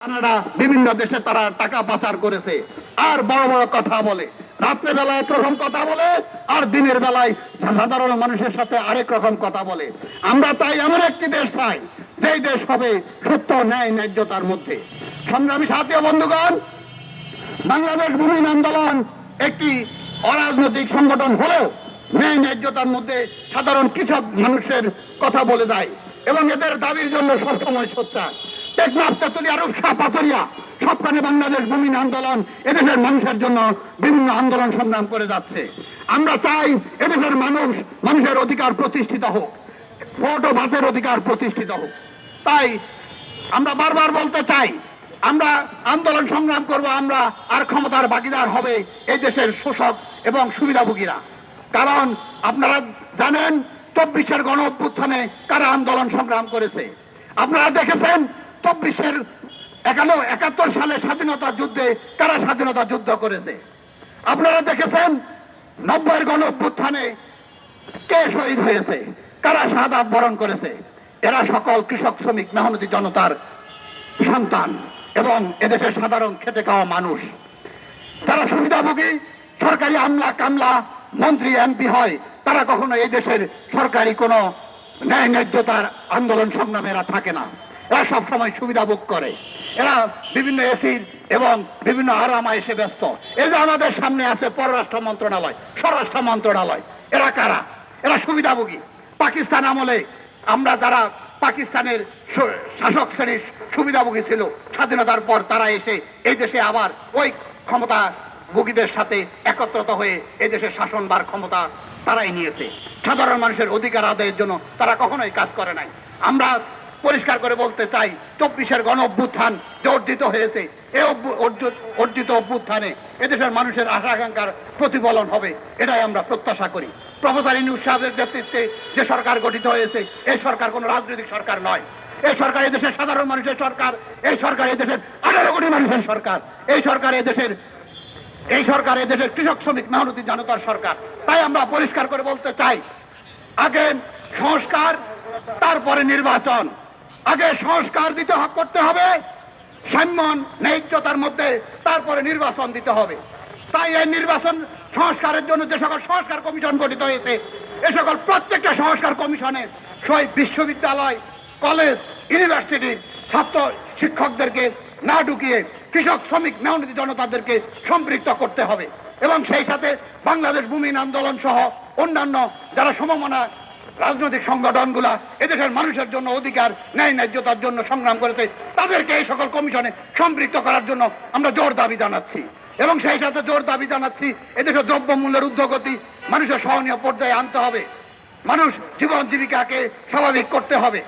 Canada বিভিন্ন দেশে তারা টাকা পাচার করেছে আর বড় বড় কথা বলে, রাত্রে বেলা একরকম কথা বলে আর দিনের বেলায় সাধারণ মানুষের সাথে আরেক রকম কথা বলে। আমরা তাই এমন একটি দেশ চাই যেই দেশ হবে সত্য ন্যায় ন্যায্যতার মধ্যে। সংগ্রামী সাথী ও বন্ধুগণ, বাংলাদেশ ভূমি আন্দোলন একটি অরাজনৈতিক সংগঠন হলেও ন্যায় ন্যায্যতার মধ্যে সাধারণ কৃষক মানুষের কথা বলে যায় এবং এদের দাবির জন্য সবসময় সোচ্চার। টেকনাফ, তেতুলিয়া, রূপসা, পাথরিয়া সবখানে বাংলাদেশ ভূমি আন্দোলন এদেশের মানুষের জন্য বিভিন্ন আন্দোলন সংগ্রাম করে যাচ্ছে। আমরা চাই এদেশের মানুষের অধিকার প্রতিষ্ঠিত হোক, ভোট ও ভাতের অধিকার প্রতিষ্ঠিত হোক। তাই আমরা বারবার বলতে চাই, আমরা আন্দোলন সংগ্রাম করব, আমরা আর ক্ষমতার ভাগীদার হবে এই দেশের শোষক এবং সুবিধাভোগীরা। কারণ আপনারা জানেন 24-এর গণ অভ্যুত্থানে কারা আন্দোলন সংগ্রাম করেছে। আপনারা দেখেছেন 71 সালে স্বাধীনতা যুদ্ধে কারা স্বাধীনতা যুদ্ধ করেছে। আপনারা দেখেছেন 90-এর গণ অভ্যুত্থানে কে শহীদ হয়েছে, কারা শাহাদাত বরণ করেছে। এরা সকল কৃষক, শ্রমিক, মেহনতি জনতার সন্তান এবং এদেশের সাধারণ খেটে খাওয়া মানুষ। যারা সুবিধাভোগী, সরকারি আমলা কামলা, মন্ত্রী, এমপি হয়, তারা কখনো এই দেশের সরকারি কোনো ন্যায় ন্যায্যতার আন্দোলন সংগ্রামে এরা থাকে না। এরা সবসময় সুবিধা ভোগ করে, এরা বিভিন্ন এসির এবং বিভিন্ন আরামায়েশে ব্যস্ত। এই যে আমাদের সামনে আছে পররাষ্ট্র মন্ত্রণালয়, স্বরাষ্ট্র মন্ত্রণালয়, এরা কারা? এরা সুবিধাভোগী। পাকিস্তান আমলে আমরা যারা পাকিস্তানের শাসক শ্রেণীর সুবিধাভোগী ছিল, স্বাধীনতার পর তারা এসে এই দেশে আবার ওই ক্ষমতা ভোগীদের সাথে একত্রিত হয়ে এই দেশের শাসনভার ক্ষমতা তারাই নিয়েছে। সাধারণ মানুষের অধিকার আদায়ের জন্য তারা কখনোই কাজ করে নাই। আমরা পরিষ্কার করে বলতে চাই, 24-এর গণ অভ্যুত্থান যে অর্জিত হয়েছে, এই অর্জিত অভ্যুত্থানে এদেশের মানুষের আশা আকাঙ্ক্ষার প্রতিফলন হবে, এটাই আমরা প্রত্যাশা করি। প্রফেসর ইউনূস সাহেবের নেতৃত্বে যে সরকার গঠিত হয়েছে, এই সরকার কোনো রাজনৈতিক সরকার নয়। এই সরকার এদেশের সাধারণ মানুষের সরকার, এই সরকার এদেশের 18 কোটি মানুষের সরকার, এই সরকার এদেশের কৃষক, শ্রমিক, মেহনতি জনতার সরকার। তাই আমরা পরিষ্কার করে বলতে চাই, আগে সংস্কার, তারপরে নির্বাচন। আগে সংস্কার করতে হবে সাম্য ন্যায্যতার মধ্যে, তারপরে নির্বাচন দিতে হবে। তাই এই নির্বাচন সংস্কারের জন্য যে সকল সংস্কার কমিশন গঠিত হয়েছে, এ সকল প্রত্যেকটা সংস্কার কমিশনে শহীদ বিশ্ববিদ্যালয়, কলেজ, ইউনিভার্সিটির ছাত্র শিক্ষকদেরকে না ঢুকিয়ে কৃষক, শ্রমিক, মেহনতি জনতাদেরকে সম্পৃক্ত করতে হবে এবং সেই সাথে বাংলাদেশ ভূমি আন্দোলন সহ অন্যান্য যারা সমমনা রাজনৈতিক সংগঠনগুলা এদেশের মানুষের জন্য অধিকার, ন্যায় ন্যায্যতার জন্য সংগ্রাম করেছে, তাদেরকে এই সকল কমিশনে সম্পৃক্ত করার জন্য আমরা জোর দাবি জানাচ্ছি। এবং সেই সাথে জোর দাবি জানাচ্ছি, এদেশের দ্রব্যমূল্যের ঊর্ধ্বগতি মানুষের সহনীয় পর্যায়ে আনতে হবে, মানুষ জীবন জীবিকাকে স্বাভাবিক করতে হবে।